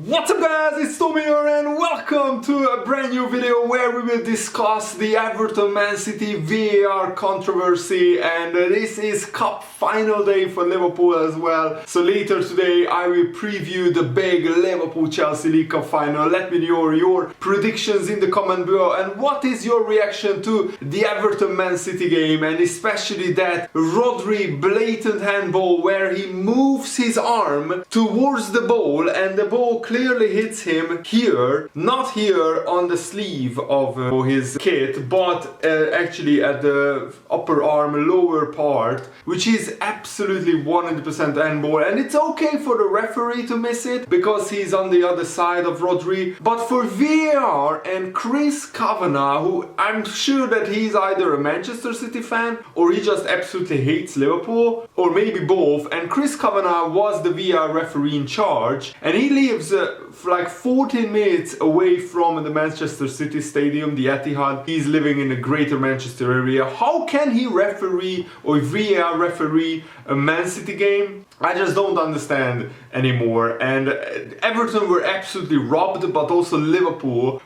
What's up guys, it's Tommy here and welcome to a brand new video where we will discuss the Everton Man City VAR controversy, and this is cup final day for Liverpool as well. So later today I will preview the big Liverpool-Chelsea League Cup final. Let me know your predictions in the comment below and what is your reaction to the Everton Man City game, and especially that Rodri blatant handball where he moves his arm towards the ball and the ball clearly hits him here, not here on the sleeve of his kit, but actually at the upper arm lower part, which is absolutely 100% handball. And it's okay for the referee to miss it because he's on the other side of Rodri, but for VAR and Chris Kavanagh, who I'm sure that he's either a Manchester City fan or he just absolutely hates Liverpool, or maybe both, and Chris Kavanagh was the VAR referee in charge, and he lives like 14 minutes away from the Manchester City stadium, the Etihad. He's living in the greater Manchester area. How can he referee or VAR referee a Man City game? I just don't understand anymore. And Everton were absolutely robbed, but also Liverpool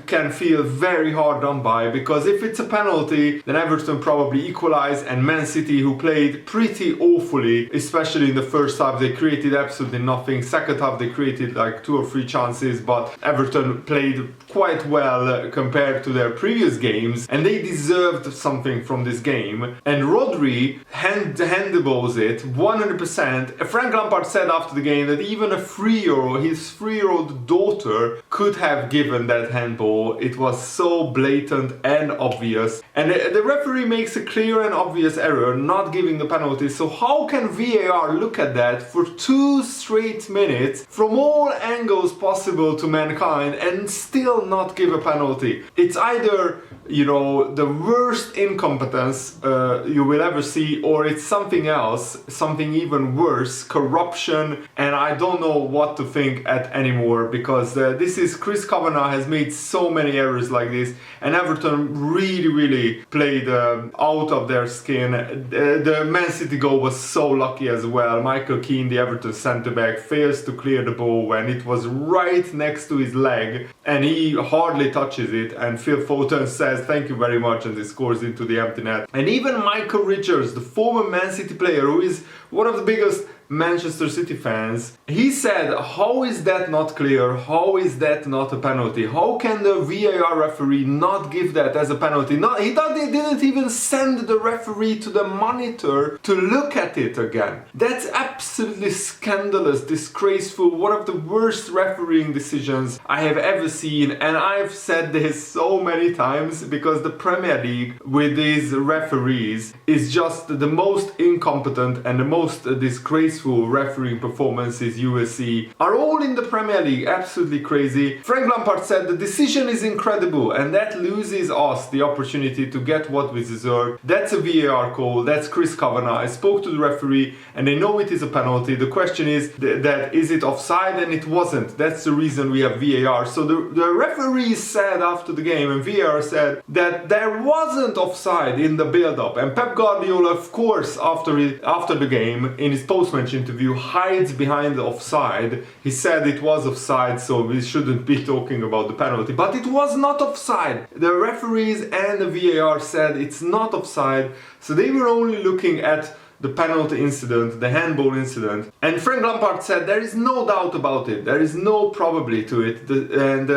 can feel very hard done by, because if it's a penalty then Everton probably equalize, and Man City, who played pretty awfully, especially in the first half, they created absolutely nothing. Second half they created like 2 or 3 chances, but Everton played quite well compared to their previous games, and they deserved something from this game. And Rodri handballs it 100%. Frank Lampard said after the game that even a 3-year-old, his 3-year-old daughter, could have given that handball. It was so blatant and obvious, and the referee makes a clear and obvious error not giving the penalty. So how can VAR look at that for 2 straight minutes from all angles possible to mankind and still not give a penalty? It's either, you know, the worst incompetence you will ever see, or it's something else, something even worse, corruption, and I don't know what to think at anymore, because this is Chris Kavanagh has made so many errors like this, and Everton really played out of their skin. The Man City goal was so lucky as well. Michael Keane, the Everton centre-back, fails to clear the ball when it was right next to his leg, and he hardly touches it, and Phil Foden says thank you very much, and he scores into the empty net. And even Michael Richards, the former Man City player, who is one of the biggest Manchester City fans, he said, how is that not clear? How is that not a penalty? How can the VAR referee not give that as a penalty? He didn't even send the referee to the monitor to look at it again. That's absolutely scandalous, disgraceful, one of the worst refereeing decisions I have ever seen. And I've said this so many times, because the Premier League with these referees is just the most incompetent and the most disgraceful refereeing performances you will see are all in the Premier League. Absolutely crazy. Frank Lampard said the decision is incredible and that loses us the opportunity to get what we deserve. That's a VAR call. That's Chris Kavanagh. I spoke to the referee and they know it is a penalty. The question is that is it offside, and it wasn't. That's the reason we have VAR. So the referee said after the game, and VAR said that there wasn't offside in the build-up, and Pep Guardiola, of course, after the game in his post-match interview, hides behind the offside. He said it was offside, so we shouldn't be talking about the penalty, but it was not offside. The referees and the VAR said it's not offside, so they were only looking at the penalty incident, the handball incident. And Frank Lampard said there is no doubt about it, there is no probability to it, and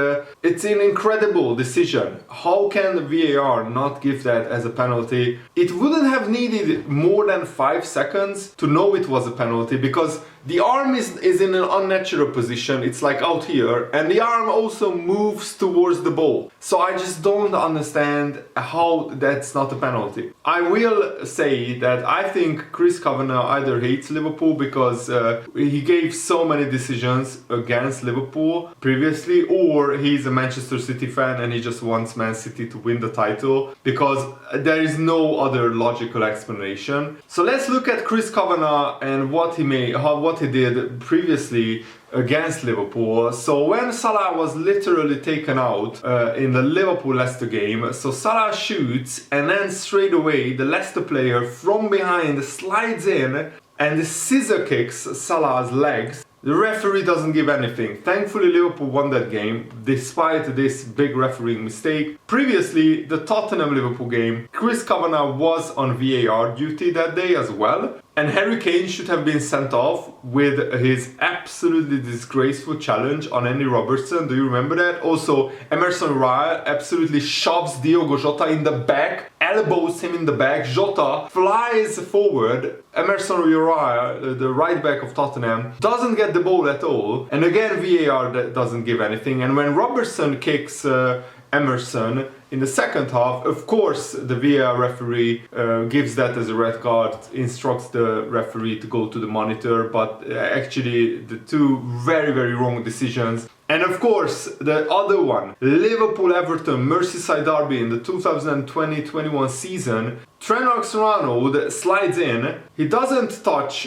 it's an incredible decision. How can the VAR not give that as a penalty? It wouldn't have needed more than 5 seconds to know it was a penalty, because the arm is in an unnatural position. It's like out here, and the arm also moves towards the ball. So I just don't understand how that's not a penalty. I will say that I think Chris Kavanagh either hates Liverpool because he gave so many decisions against Liverpool previously, or he's a Manchester City fan and he just wants Man City to win the title, because there is no other logical explanation. So let's look at Chris Kavanagh and what he did previously against Liverpool. So when Salah was literally taken out in the Liverpool-Leicester game, so Salah shoots and then straight away the Leicester player from behind slides in and scissor kicks Salah's legs The referee doesn't give anything. Thankfully, Liverpool won that game despite this big refereeing mistake. Previously, the Tottenham-Liverpool game, Chris Kavanagh was on VAR duty that day as well. And Harry Kane should have been sent off with his absolutely disgraceful challenge on Andy Robertson. Do you remember that? Also, Emerson Royal absolutely shoves Diogo Jota in the back, elbows him in the back. Jota flies forward. Emerson Royal, the right back of Tottenham, doesn't get the ball at all. And again, VAR doesn't give anything. And when Robertson kicks Emerson in the second half, of course, the VAR referee gives that as a red card, instructs the referee to go to the monitor, but actually the two very, very wrong decisions. And of course, the other one, Liverpool-Everton Merseyside derby in the 2020-21 season, Trent Alexander-Arnold slides in. He doesn't touch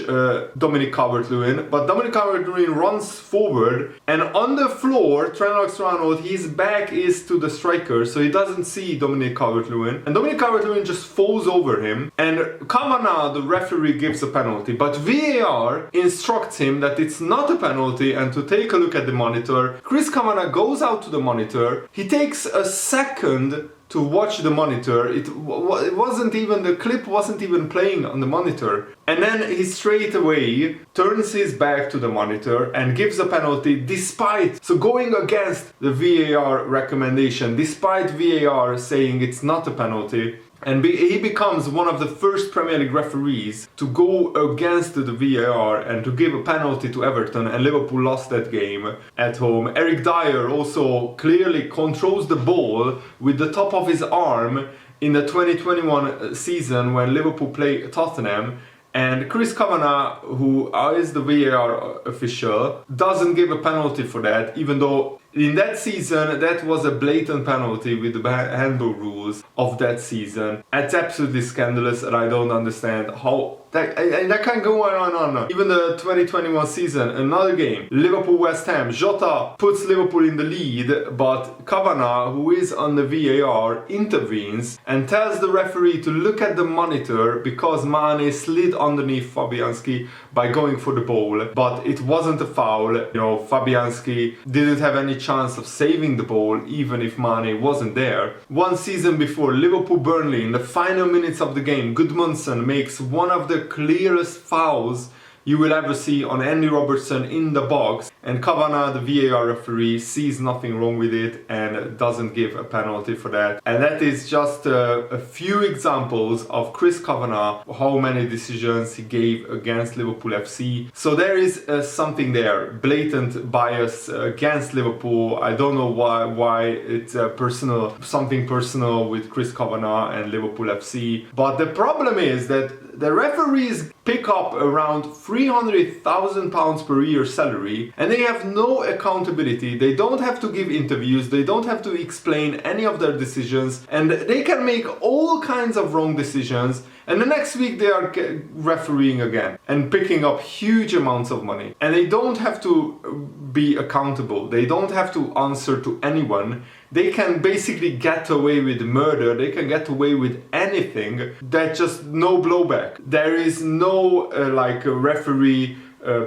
Dominic Calvert-Lewin, but Dominic Calvert-Lewin runs forward, and on the floor, Trent Alexander-Arnold, his back is to the striker, so he doesn't see Dominic Calvert-Lewin. And Dominic Calvert-Lewin just falls over him, and Kavanagh, the referee, gives a penalty. But VAR instructs him that it's not a penalty and to take a look at the monitor. Chris Kavanagh goes out to the monitor. He takes a second to watch the monitor. It wasn't even, the clip wasn't even playing on the monitor. And then he straight away turns his back to the monitor and gives a penalty despite, so going against the VAR recommendation, despite VAR saying it's not a penalty. And he becomes one of the first Premier League referees to go against the VAR and to give a penalty to Everton, and Liverpool lost that game at home. Eric Dyer also clearly controls the ball with the top of his arm in the 2021 season when Liverpool played Tottenham. And Chris Kavanagh, who is the VAR official, doesn't give a penalty for that, even though in that season that was a blatant penalty with the handball rules of that season. It's absolutely scandalous, and I don't understand how that can go on. Even the 2021 season, another game, Liverpool-West Ham, Jota puts Liverpool in the lead, but Kavanagh, who is on the VAR, intervenes and tells the referee to look at the monitor because Mane slid underneath Fabianski by going for the ball, but it wasn't a foul. You know, Fabianski didn't have any chance of saving the ball even if Mane wasn't there. One season before, Liverpool-Burnley, in the final minutes of the game, Gudmundsson makes one of the clearest fouls you will ever see on Andy Robertson in the box, and Kavanagh, the VAR referee, sees nothing wrong with it and doesn't give a penalty for that. And that is just a few examples of Chris Kavanagh, how many decisions he gave against Liverpool FC. So there is something there, blatant bias against Liverpool. I don't know why it's personal, something personal with Chris Kavanagh and Liverpool FC. But the problem is that the referees pick up around £300,000 per year salary, and they have no accountability. They don't have to give interviews, they don't have to explain any of their decisions, and they can make all kinds of wrong decisions, and the next week they are refereeing again and picking up huge amounts of money. And they don't have to be accountable, they don't have to answer to anyone. They can basically get away with murder, they can get away with anything, that just no blowback. There is no referee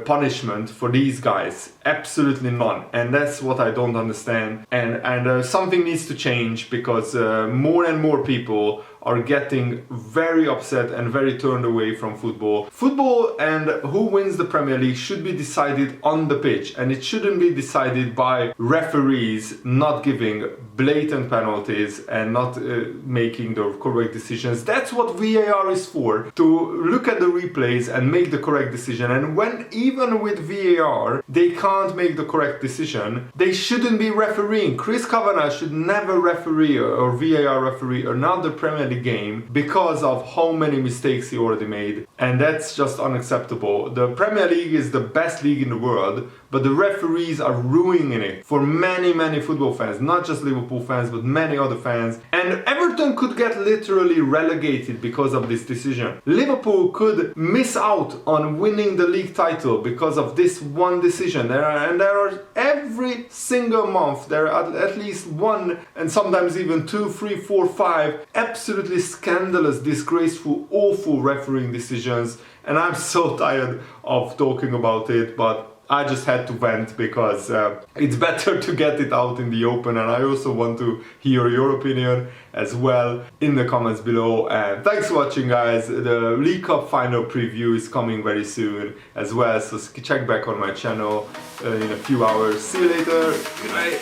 punishment for these guys, absolutely none, and that's what I don't understand. And something needs to change, because more and more people are getting very upset and very turned away from football. Football and who wins the Premier League should be decided on the pitch, and it shouldn't be decided by referees not giving blatant penalties and not making the correct decisions. That's what VAR is for, to look at the replays and make the correct decision. And when even with VAR they can't make the correct decision, they shouldn't be refereeing. Chris Kavanagh should never referee or VAR referee another Premier League game because of how many mistakes he already made, and that's just unacceptable. The Premier League is the best league in the world, but the referees are ruining it for many football fans, not just Liverpool fans, but many other fans. And Everton could get literally relegated because of this decision. Liverpool could miss out on winning the league title because of this one decision. There are every single month there are at least one, and sometimes even 2, 3, 4, 5 absolutely scandalous, disgraceful, awful refereeing decisions. And I'm so tired of talking about it, but I just had to vent because it's better to get it out in the open, and I also want to hear your opinion as well in the comments below. And thanks for watching, guys. The League Cup final preview is coming very soon as well, so check back on my channel in a few hours. See you later. Good night.